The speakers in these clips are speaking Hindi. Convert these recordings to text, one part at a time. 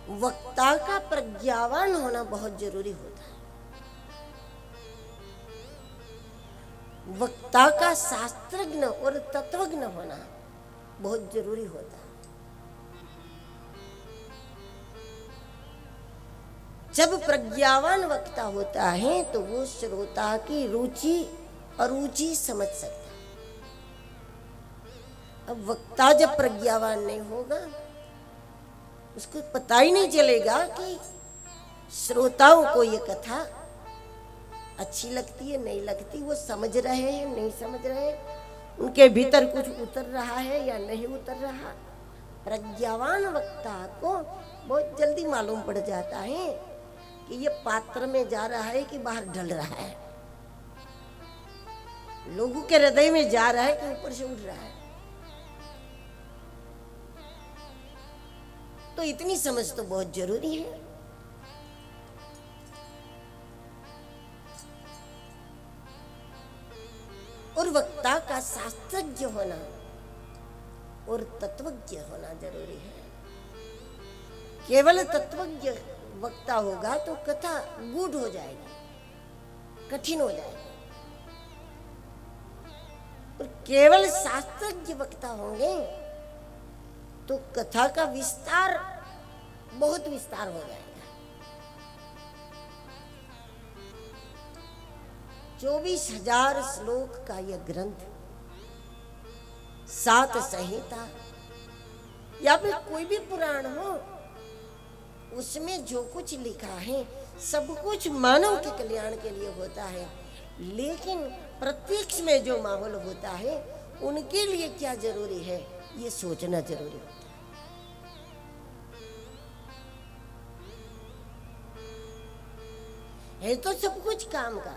वक्ता का प्रज्ञावान होना बहुत जरूरी होता है। वक्ता का शास्त्रज्ञ और तत्वज्ञ होना बहुत जरूरी होता है। जब प्रज्ञावान वक्ता होता है तो वो श्रोता की रुचि अरुचि समझ सकता है। अब वक्ता जब प्रज्ञावान नहीं होगा, उसको पता ही नहीं चलेगा कि श्रोताओं को ये कथा अच्छी लगती है नहीं लगती, वो समझ रहे हैं नहीं समझ रहे, उनके भीतर कुछ उतर रहा है या नहीं उतर रहा। प्रज्ञावान वक्ता को बहुत जल्दी मालूम पड़ जाता है कि ये पात्र में जा रहा है कि बाहर ढल रहा है, लोगों के हृदय में जा रहा है कि ऊपर से उड़ रहा है। तो इतनी समझ तो बहुत जरूरी है। और वक्ता का शास्त्रज्ञ होना और तत्वज्ञ होना जरूरी है। केवल तत्वज्ञ वक्ता होगा तो कथा गूढ़ हो जाएगी, कठिन हो जाएगी। और केवल शास्त्रज्ञ वक्ता होंगे तो कथा का विस्तार बहुत विस्तार हो जाएगा। 24,000 श्लोक का यह ग्रंथ, 7 संहिता या फिर कोई भी पुराण हो, उसमें जो कुछ लिखा है सब कुछ मानव के कल्याण के लिए होता है। लेकिन प्रत्यक्ष में जो माहौल होता है उनके लिए क्या जरूरी है, ये सोचना जरूरी होता है। है तो सब कुछ काम का,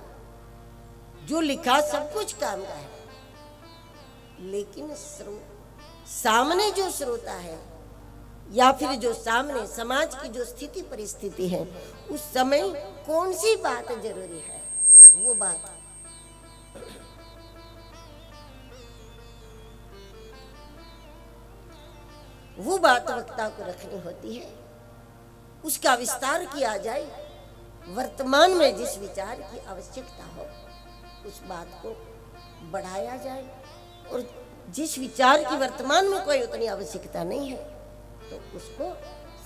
जो लिखा सब कुछ काम का है, लेकिन सामने जो श्रोता है या फिर जो सामने समाज की जो स्थिति परिस्थिति है, उस समय कौन सी बात जरूरी है, वो बात वक्ता को रखनी होती है। उसका विस्तार किया जाए, वर्तमान में जिस विचार की आवश्यकता हो उस बात को बढ़ाया जाए, और जिस विचार की वर्तमान में कोई उतनी आवश्यकता नहीं है तो उसको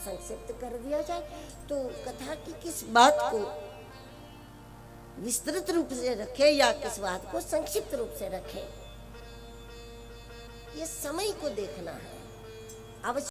संक्षिप्त कर दिया जाए। तो कथा की किस बात को विस्तृत रूप से रखे या किस बात को संक्षिप्त रूप से रखे, ये समय को देखना है। आवश्यक